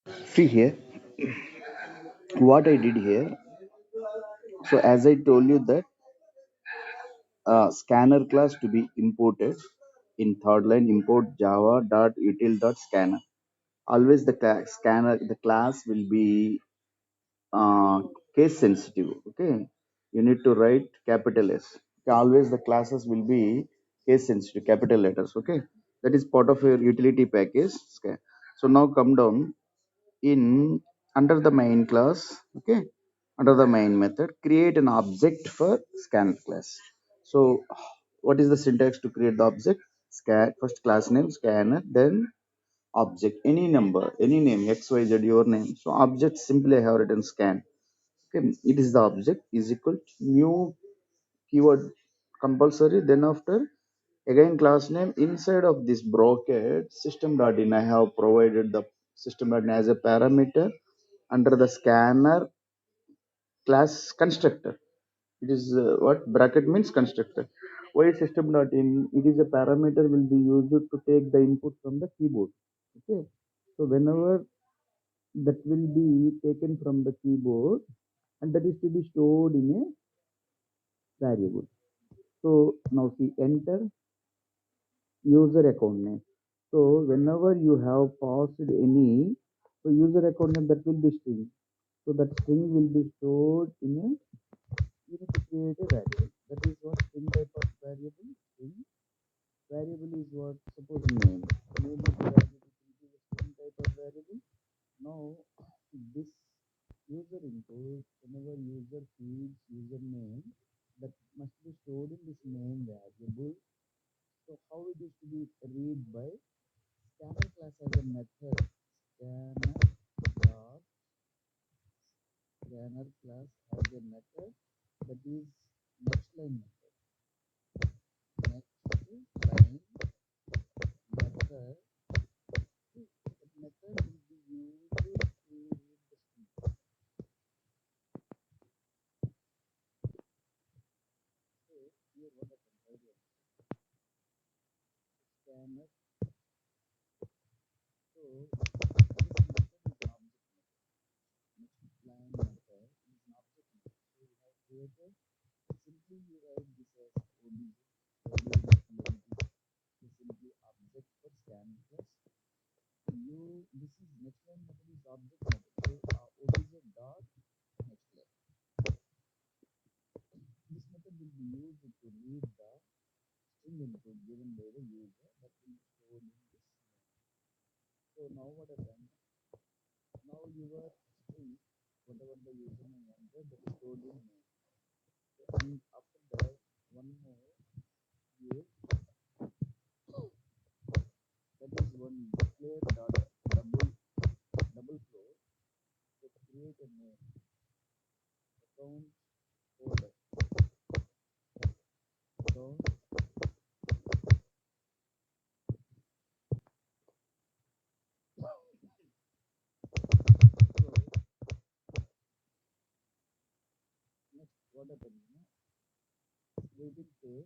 See here, what I did here. So as I told you that scanner class to be imported in third line, import java dot util dot scanner. Always the scanner, the class will be uh, case sensitive. Okay, you need to write capital S. Okay, always the classes will be case sensitive, capital letters. Okay, that is part of your utility package. Okay. So now come down in under the main class. Okay, under the main method, create an object for scanner class. So what is the syntax to create the object? Scan first, class name scanner, then object, any number, any name, xyz, your name. So object, simply I have written scan. Okay, it is the object is equal to new keyword compulsory, then after again class name. Inside of this bracket system.in, I have provided the system.in as a parameter under the scanner class constructor. It is what bracket means constructor. Why system.in? It is a parameter will be used to take the input from the keyboard. Okay, so whenever that will be taken from the keyboard, and that is to be stored in a variable. So now see, enter user account name. So whenever you have passed any, so user account name, that will be string. So that string will be stored in a, you need to create a variable. That is what string type of variable. String variable is what, suppose name. Name is the variable, it is a string type of variable. Now this user input, whenever user feeds username, that must be stored in this name variable. So how it is to be read by scanner class as a method. Scanner dot scanner class has a method that is next line method. Next line method. That method will be used to read the string. So here what I can tell you, scanner. So this method is an object method. Next line method is an object method. So we have created, simply you write this as obj. So simply object for scan plus you, this is next line method is object method. So obj dot next line. This method will be used to read the string input given by the user that will be stored in this. So now what I done? Now your string, whatever the username entered, that is stored in name. And after that, one more is, that is one declare dot double flow. So create a name account folder. Account. So next what happens? We will say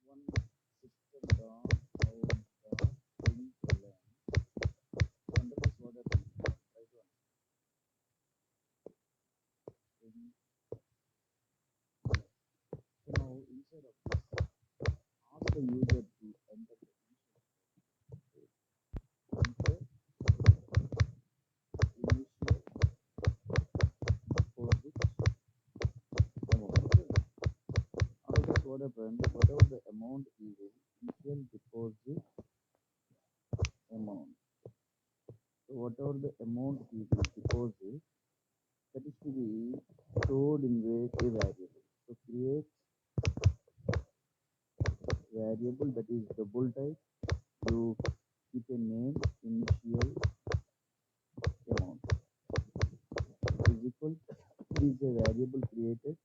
one system down out dot string colon. Under this what happens? Right one string. So now inside of this, ask the user to enter the enter initial deposit amount. Okay. Out of this what happens? Whatever the amount is, initial deposit amount. So whatever the amount he will deposit, that is to be stored in a variable. So create variable that is double type. You keep a name initial amount is equal. It is a variable created.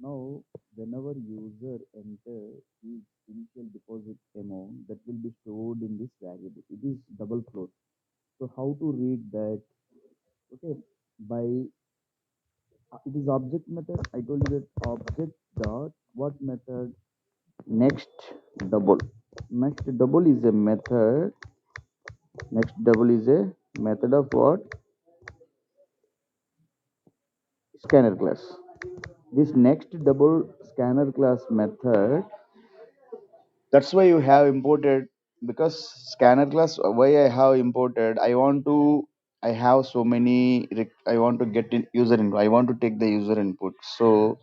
Now whenever user enter his initial deposit amount, that will be stored in this variable. It is double float. So how to read that? Okay, by it is object method. I told you that object dot what method? Next double. Next double is a method Next double is a method of what? Scanner class. This next double scanner class method, that's why you have imported, because scanner class, why I have imported, I have so many I want to get in user input, I want to take the user input. So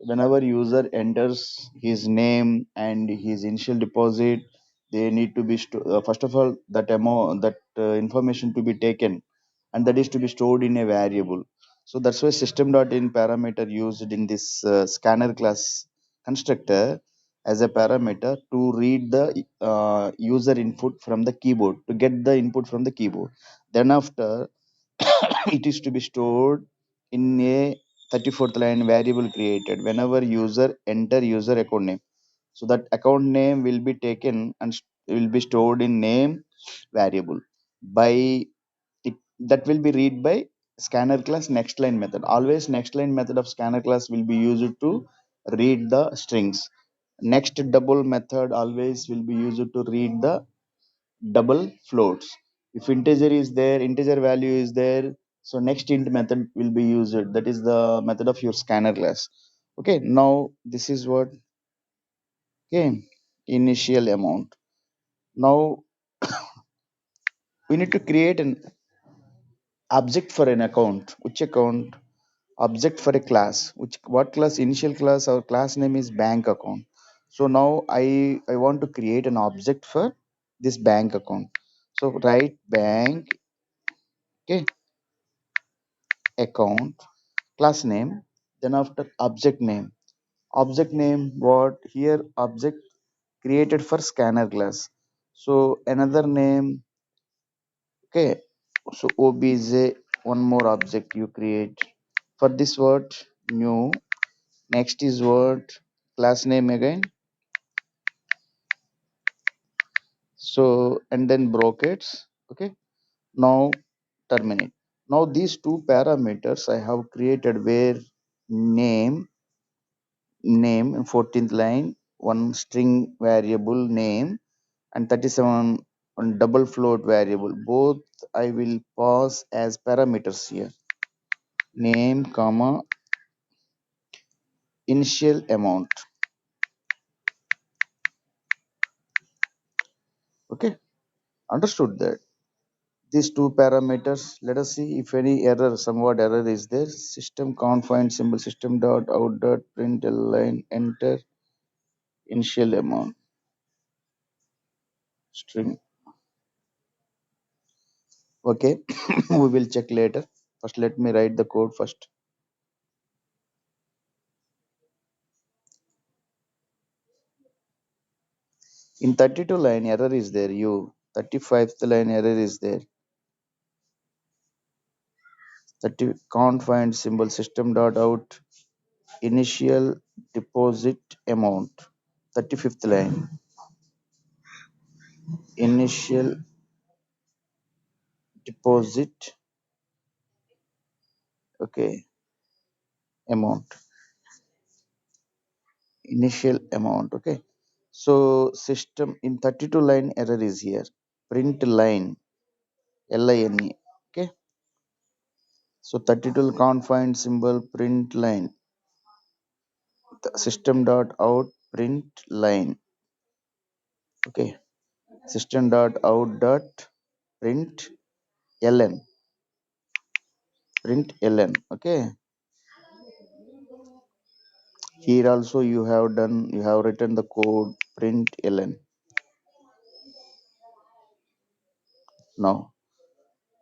whenever user enters his name and his initial deposit, they need to be first of all that amount, that information to be taken, and that is to be stored in a variable. So that's why system.in parameter used in this scanner class constructor as a parameter to read the user input from the keyboard, to get the input from the keyboard. Then after it is to be stored in a 34th line variable created whenever user enter user account name. So that account name will be taken and will be stored in name variable by it, that will be read by scanner class next line method. Always next line method of scanner class will be used to read the strings. Next double method always will be used to read the double floats. If integer is there, integer value is there, so next int method will be used. That is the method of your scanner class. Okay, now this is what, okay, initial amount. Now we need to create an object for an account. Which account? Object for a class. Which what class? Initial class. Our class name is bank account. So now I want to create an object for this bank account. So write bank, okay, account, class name, then after object name what here, object created for scanner class. So another name, okay, so obj, one more object you create for this word, new. Next is what, class name again. So and then brackets, okay. Now terminate. Now these two parameters I have created, where name in 14th line, one string variable name, and 37 one double float variable, both I will pass as parameters here, name comma initial amount. Okay, understood that these two parameters. Let us see if any error, somewhat error is there. System can't find symbol, system dot out dot print line enter initial amount string. Okay, we will check later. First let me write the code first. In 32 line error is there, you 35th line error is there. 30 can't find symbol, system dot out initial deposit amount. 35th line initial deposit, okay, amount, initial amount, okay. So system in 32 line error is here, print line line, okay. So 32 can't find symbol, print line, system dot out print line, okay. System dot out dot print ln, print ln, okay. Here also you have done, you have written the code print ln. Now,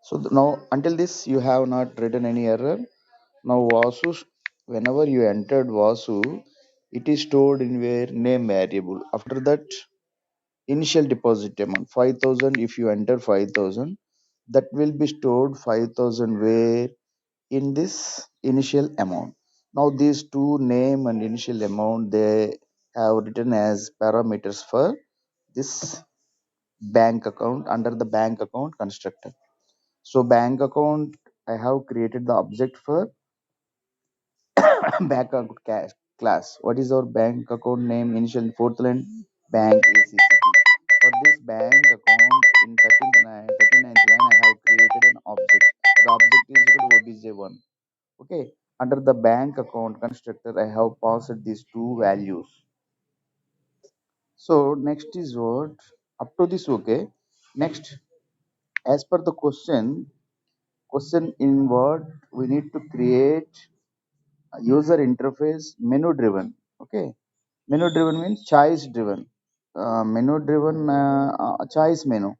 so now until this you have not written any error. Now vasu, whenever you entered vasu, it is stored in where, name variable. After that initial deposit amount 5000, if you enter 5000, that will be stored 5000 where, in this initial amount. Now these two, name and initial amount, they have written as parameters for this bank account under the bank account constructor. So bank account, I have created the object for bank account class. What is our bank account name? Initial fourth line bank ACCT. For this bank account in 13th line 1. Okay, under the bank account constructor, I have passed these two values. So next is what up to this. Okay, next as per the question in what we need to create a user interface menu driven. Okay, menu driven means choice driven. Menu driven choice menu.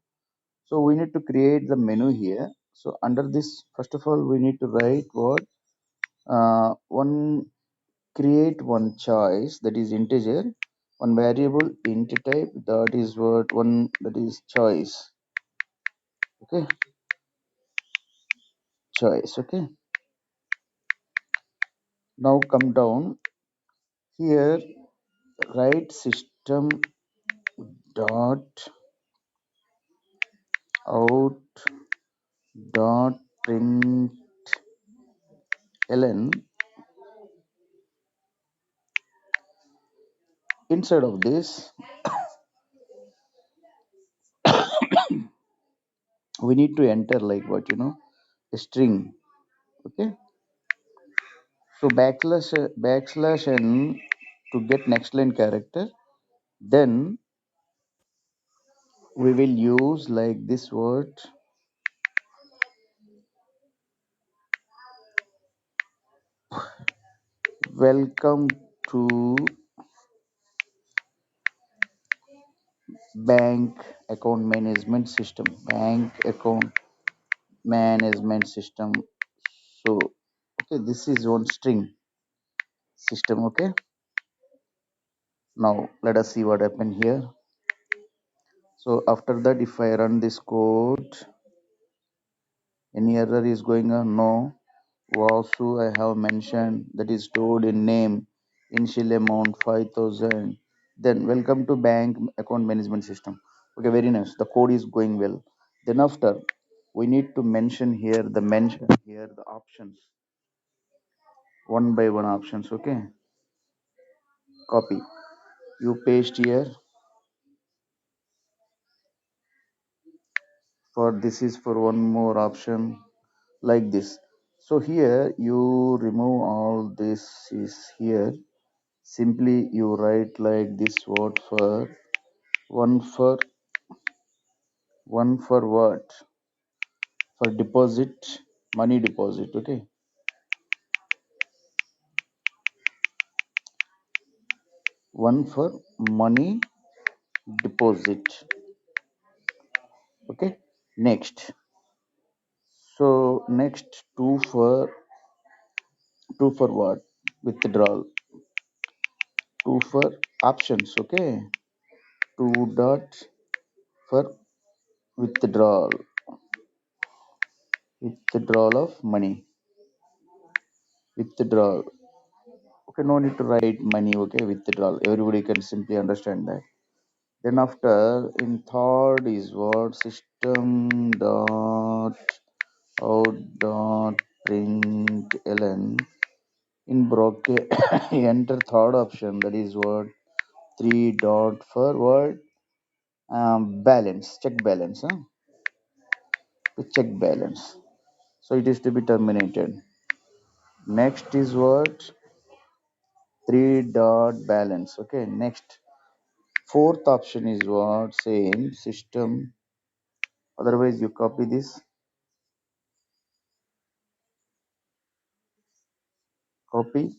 So we need to create the menu here. So under this, first of all, we need to write what one create one choice that is integer, one variable int type that is what one that is choice. Okay, choice. Okay, now come down here, write system dot out dot println. Inside of this, we need to enter like what a string. Okay, so backslash n to get next line character. Then we will use like this word welcome to bank account management system. Bank account management system. So okay, this is one string system. Okay, now let us see what happened here. So after that, if I run this code, any error is going on? No. Vasu I have mentioned that is stored in name, initial amount 5,000. Then welcome to bank account management system. Okay, very nice. The code is going well. Then after we need to mention here the options one by one options. Okay, copy. You paste here for this is for one more option like this. So here you remove all this is here. Simply you write like this word for one for what for deposit money deposit. Okay, one for money deposit. Okay, next. So next two for what withdrawal, two for options. Okay, two dot for withdrawal, withdrawal of money, withdrawal. Okay, no need to write money. Okay, withdrawal, everybody can simply understand that. Then after in third is what system dot out dot println in bracket enter third option, that is what three dot for what balance, check balance, to check balance. So it is to be terminated. Next is what three dot balance. Okay, next fourth option is what same system. Otherwise you copy this, copy,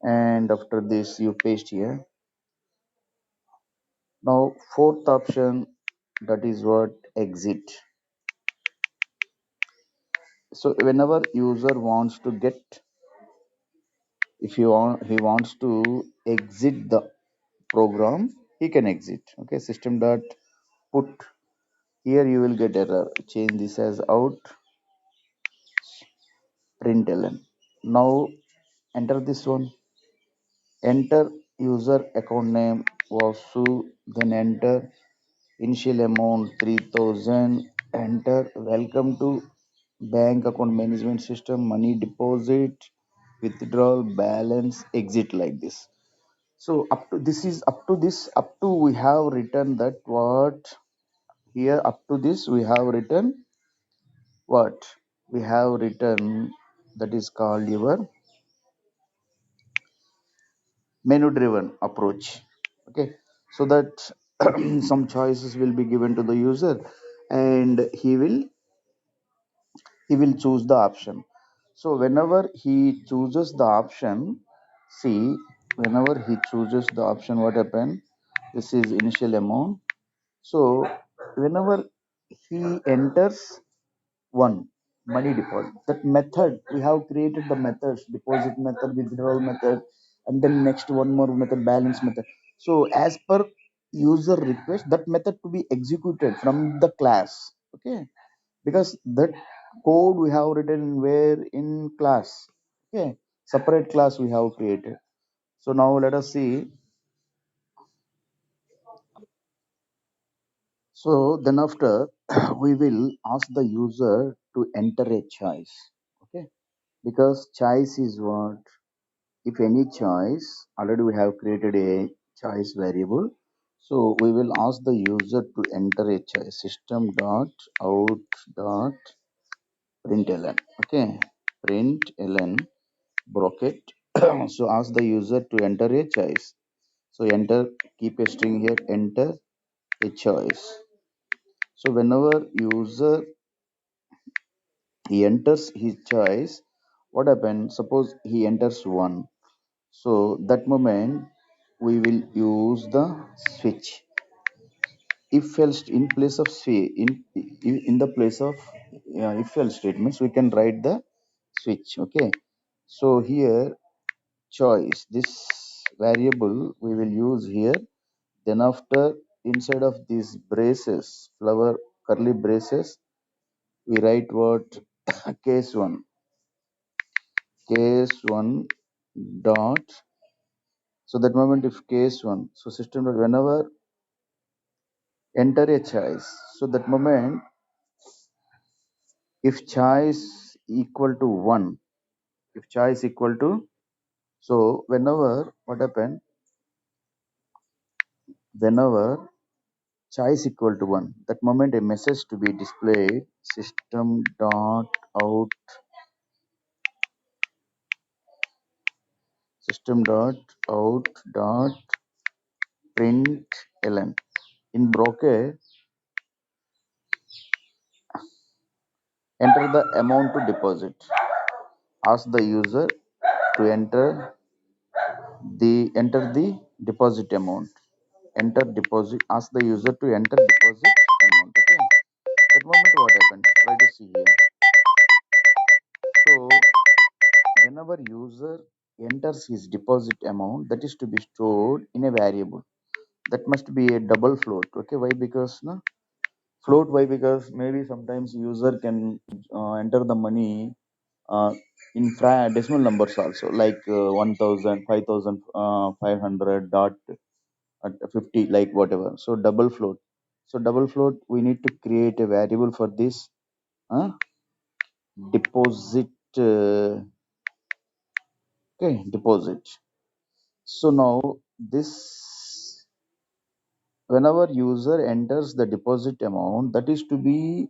and after this you paste here. Now fourth option, that is what exit. So whenever user wants to get, if he wants to exit the program, he can exit. Okay, system dot put, here you will get error, change this as out println. Now enter this one, enter user account name Vasu, then enter initial amount 3,000, enter welcome to bank account management system, money deposit, withdrawal, balance, exit, like this. So up to this is up to we have written that what here, up to this we have written what we have written that is called your menu driven approach. Okay, so that some choices will be given to the user, and he will choose the option. So whenever he chooses the option, see, whenever he chooses the option, what happen, this is initial amount. So whenever he enters one money deposit, that method we have created, the methods, deposit method, withdrawal method, and then next one more method, balance method. So as per user request, that method to be executed from the class. Okay, because that code we have written where in class. Okay, separate class we have created. So now let us see. So then after we will ask the user to enter a choice. Okay, because choice is what, if any choice, already we have created a choice variable. So we will ask the user to enter a choice, system dot out dot println. Okay, println bracket. So ask the user to enter a choice. So enter, keep a string here, enter a choice. So whenever user he enters his choice, what happens, suppose he enters one. So that moment we will use the switch. If else, in place of in the place of if else statements, we can write the switch. Okay, so here choice, this variable we will use here. Then after, inside of these braces, flower curly braces, we write what, case 1, case 1 dot. So that moment, if case 1, so system dot, whenever enter a choice, so that moment, if choice equal to 1, if choice equal to, so whenever what happen, whenever choice equal to 1, that moment a message to be displayed, system dot out, system dot out dot print ln, in bracket, enter the amount to deposit. Ask the user to enter the deposit amount. Enter deposit. Ask the user to enter deposit amount. Okay. That moment what happens? Try to see here. So whenever user enters his deposit amount, that is to be stored in a variable. That must be a double float. Okay. Why? Because no float. Why? Because maybe sometimes user can enter the money in decimal numbers also, like 1000, dot at 50, like whatever. So double float. So double float, we need to create a variable for this uh, deposit. Okay, deposit. So now this, whenever user enters the deposit amount, that is to be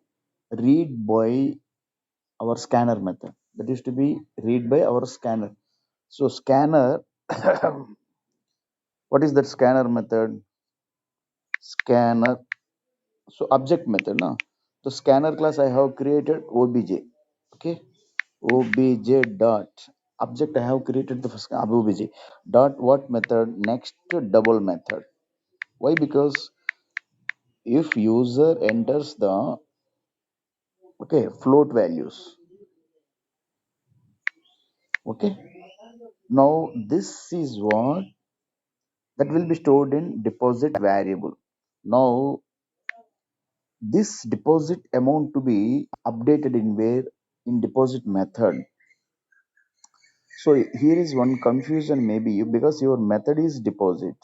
read by our scanner method. That is to be read by our scanner. So scanner, what is that scanner method? Scanner. So object method, no? The scanner class I have created obj. Okay, obj dot object I have created the first obj dot what method, next to double method. Why? Because if user enters the okay float values, okay, now this is what that will be stored in deposit variable. Now this deposit amount to be updated in where, in deposit method. So here is one confusion maybe you, because your method is deposit.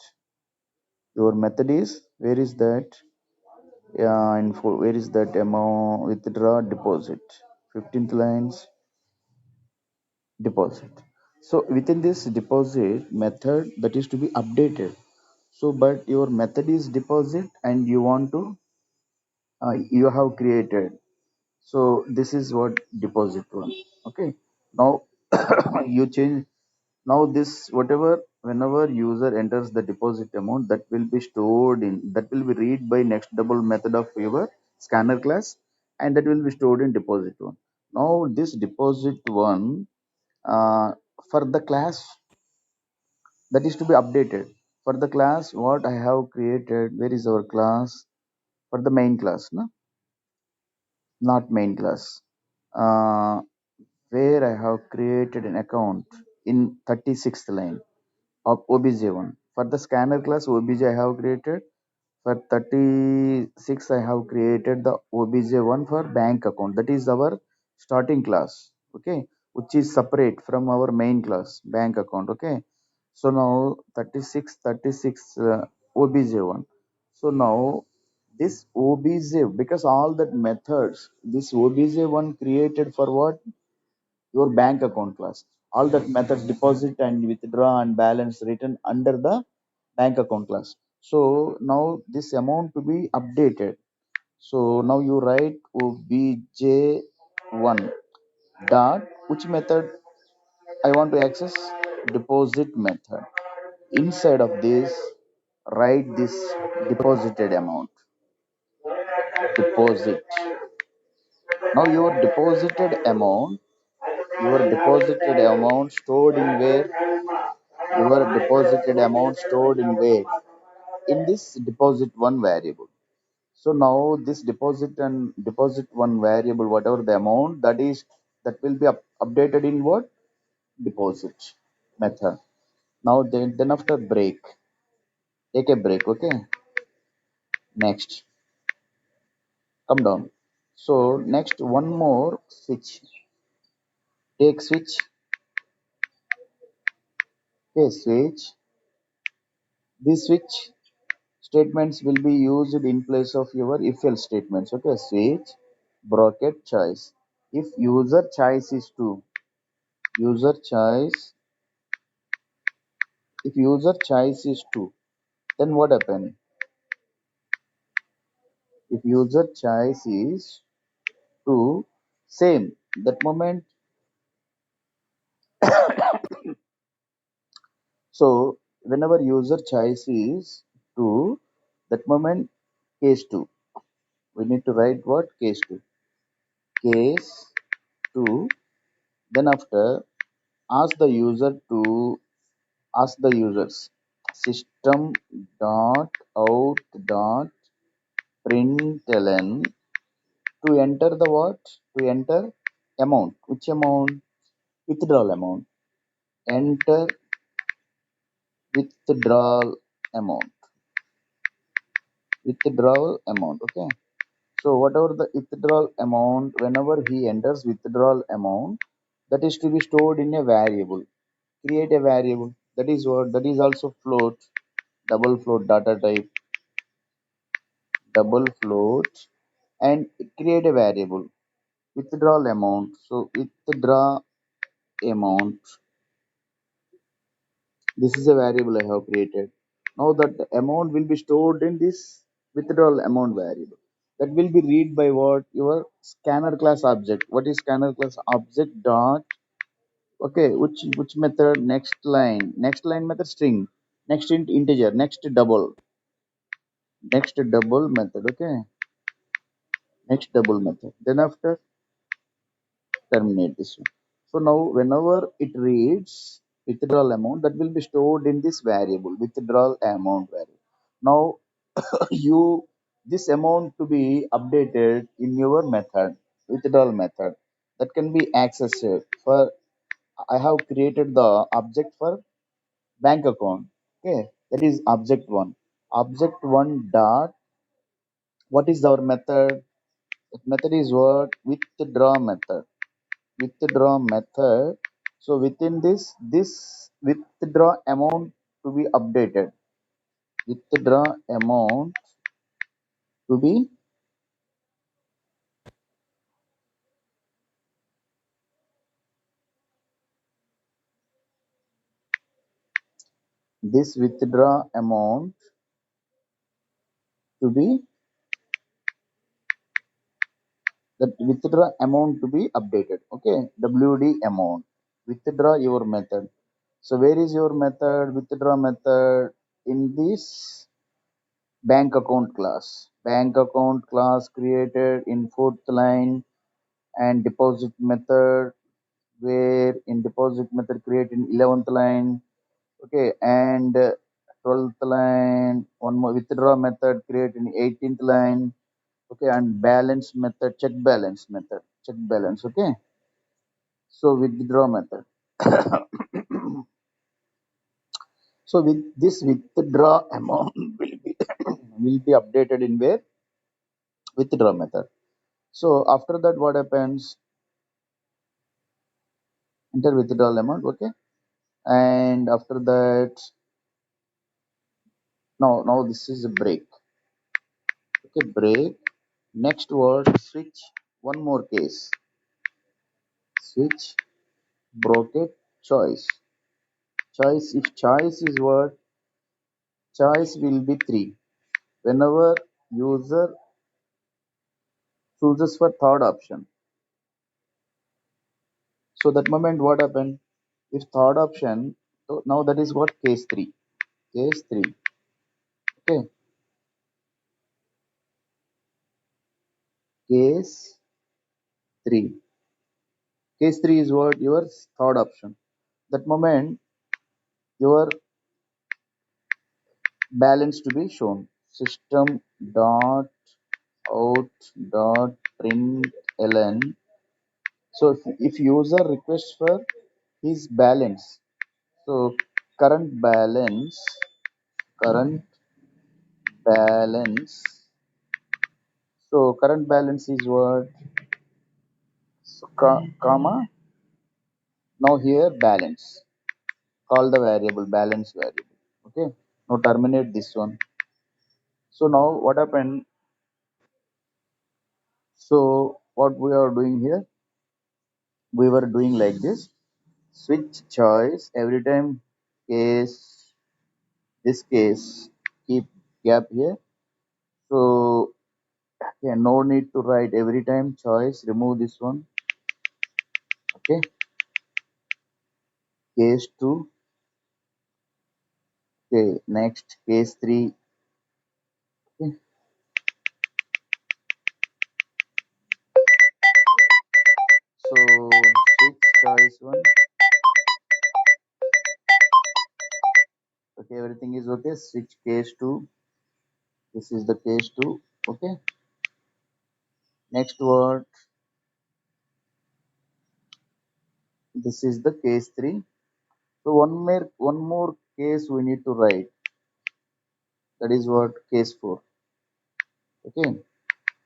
Your method is, where is that? Yeah, and for where is that amount, withdraw deposit? 15th lines deposit. So within this deposit method, that is to be updated. So but your method is deposit and you want to you have created. So this is what deposit one. Okay. Now you change. Now this whatever whenever user enters the deposit amount, that will be stored in, that will be read by next double method of your scanner class, and that will be stored in deposit one. Now this deposit one, for the class, that is to be updated. For the class what I have created, where is our class? For the main class, no? Not main class. Uh, where I have created an account in 36th line of obj1. For the scanner class obj I have created. For 36 I have created the obj1 for bank account. That is our starting class. Okay, which is separate from our main class bank account. Okay, so now 36 obj1. So now this obj, because all that methods, this obj1 created for what? Your bank account class. All that methods, deposit and withdraw and balance, written under the bank account class. So now this amount to be updated. So now you write obj1 dot, which method I want to access? Deposit method. Inside of this, write this deposited amount. Deposit. Now your deposited amount stored in where? Your deposited amount stored in where? In this deposit one variable. So now this deposit and deposit one variable, whatever the amount that is, that will be updated in what? Deposit method. Now then after break, take a break. Okay, next, come down. So next one more switch, take switch. Okay, switch. This switch statements will be used in place of your if else statements. Okay, switch bracket choice. If user choice is 2, user choice, if user choice is 2, then what happen? If user choice is 2, same, that moment. So whenever user choice is 2, that moment, case 2, we need to write what? Case 2, case 2. Then after, ask the user to, ask the users system dot out dot println to enter the what? To enter amount. Which amount? Withdrawal amount. Enter withdrawal amount. Withdrawal amount. Okay. So whatever the withdrawal amount, whenever he enters withdrawal amount, that is to be stored in a variable. Create a variable. That is what? That is also float. Double float data type. Double float, and create a variable withdrawal amount. So withdraw amount, this is a variable I have created. Now that the amount will be stored in this withdrawal amount variable, that will be read by what? Your scanner class object. What is scanner class object dot? Okay, which method? Next line method string, next integer, next double method. Okay, next double method. Then after, terminate this one. So now whenever it reads withdrawal amount, that will be stored in this variable, withdrawal amount variable. Now you, this amount to be updated in your method, withdrawal method, that can be accessed for, I have created the object for bank account. Okay, that is object one. Object one dot, what is our method? That method is what? Withdraw method. Withdraw method. So within this withdraw amount to be updated. Withdraw amount to be, this withdraw amount to be, that withdraw amount to be updated. Okay, WD amount, withdraw your method. So where is your method? Withdraw method in this bank account class. Bank account class created in fourth line, and deposit method where in deposit method create in 11th line. Okay, and 12th line, one more withdraw method create in 18th line. Okay, and balance method, check balance. Okay, so withdraw method. So with this withdraw amount will be will be updated in where? Withdraw method. So after that, what happens? Enter withdrawal amount. Okay, and after that, now this is a break. Okay, break. Next word, switch. One more case. Switch, bracket, choice. Choice. If choice is what? Choice will be three. Whenever user chooses for third option, so that moment what happened? If third option, so now that is what? Case three. Case three. Okay. Case three. Case three is what? Your third option. That moment your balance to be shown. System dot out dot println. So if user requests for his balance, so current balance, current balance. So current balance is what? So, comma. Now here balance. Call the variable balance variable. Okay. Now terminate this one. So now what happened? So what we are doing here? We were doing like this. Switch choice every time case. This case keep gap here. So yeah, no need to write every time choice. Remove this one. Okay. Case two. Okay. Next case three. Okay. So switch choice one. Okay. Everything is okay. Switch case two. This is the case two. Okay. Next word. This is the case three. So one more case we need to write. That is what? Case four. Okay.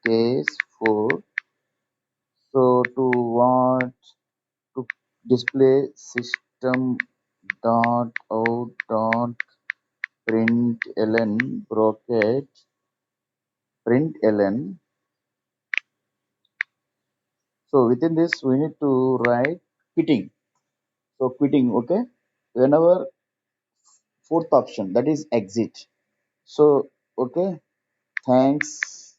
Case four. So to what? To display system dot out dot println bracket println. So within this we need to write quitting. So quitting. Okay. Whenever fourth option, that is exit. So okay. Thanks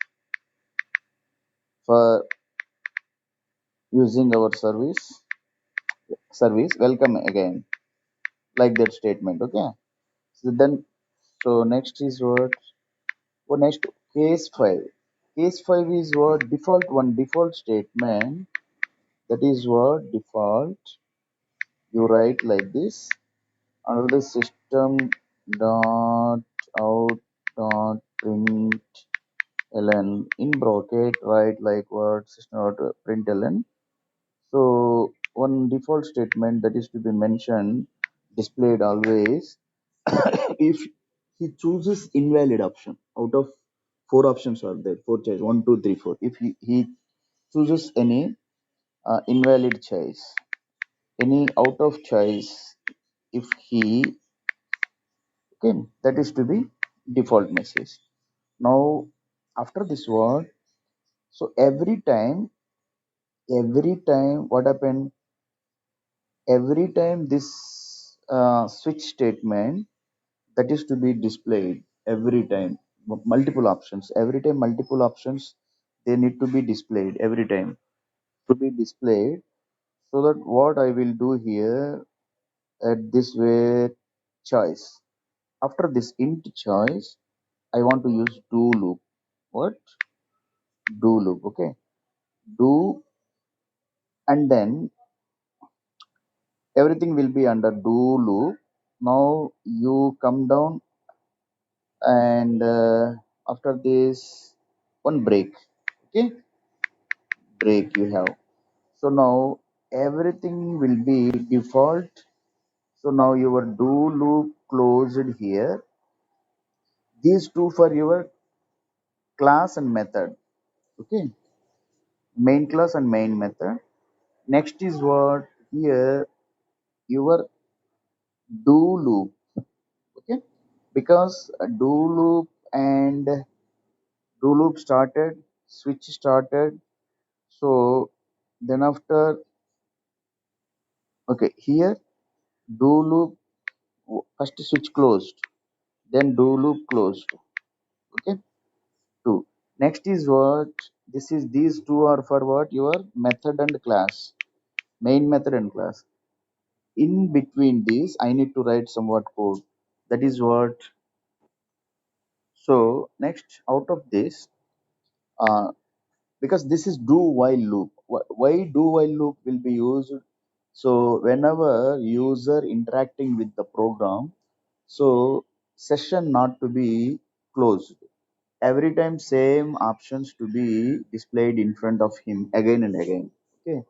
for using our service. Welcome again. Like that statement. Okay. So then, so next is what? Oh, next case five. Case five is what? Default one. Default statement. That is what? Default. You write like this. Under the system dot out dot println in bracket. Write like what? System dot println. So one default statement that is to be mentioned, displayed always, if he chooses invalid option out of four options are there, four choice, one, two, three, four. If he chooses any invalid choice, any out of choice, if he okay, that is to be default message. Now after this word, so every time what happened? Every time this switch statement that is to be displayed every time multiple options every time multiple options they need to be displayed every time, to be displayed. So that what I will do here at this way, choice. After this int choice, I want to use do loop. What? Do loop. Okay. Do, and then everything will be under do loop. Now you come down, and after this one break. Okay, break you have. So now everything will be default. So now your do loop closed here. These two for your class and method. Okay, main class and main method. Next is what here, your do loop. Okay, because do loop and do loop started, switch started. So then after, okay, here do loop, first switch closed, then do loop closed. Okay, two. Next is what, this is, these two are for what, your method and class, main method and class. In between these I need to write somewhat code. That is what. So next out of this, uh, because this is do while loop. Why do while loop will be used? So whenever user interacting with the program, so session not to be closed, every time same options to be displayed in front of him again and again. Okay,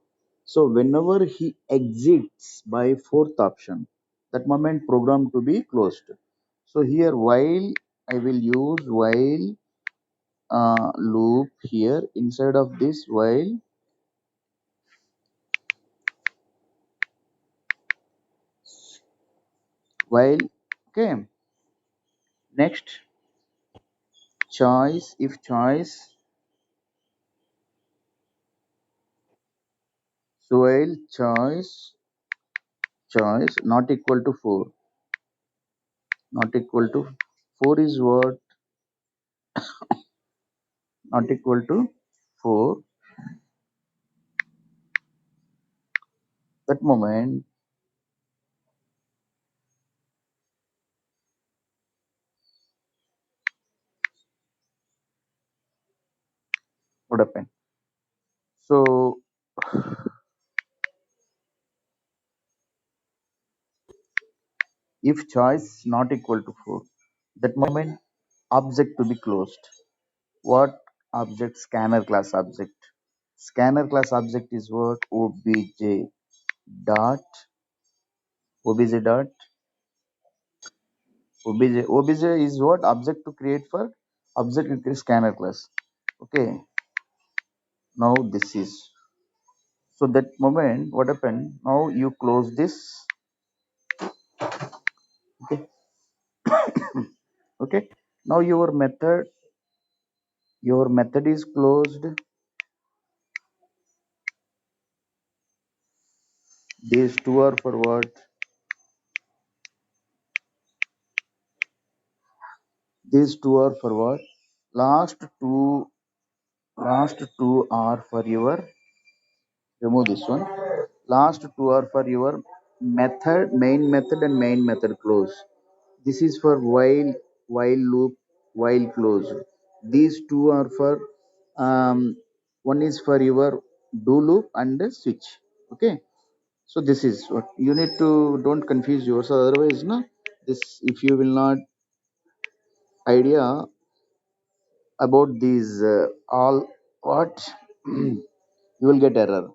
so whenever he exits by fourth option, that moment program to be closed. So here while, I will use while loop here inside of this while. Okay, next choice, if choice, so while choice not equal to 4, not equal to 4 is what, not equal to 4, that moment what happen. So if choice not equal to 4, that moment object to be closed. What object? Scanner class object. Scanner class object is what, obj dot, obj dot, obj is what, object to create for, object to create scanner class. Okay, now this is, so that moment what happened, now you close this. Okay, okay, now your method is closed. These two are for what, these two are for what, last two are for your, remove this one, last two are for your method, main method and main method close. This is for while loop, while close. These two are for, um, one is for your do loop and the switch. Okay, so this is what you need to, don't confuse yourself, otherwise no, this, if you will not idea about these all what, you will get error.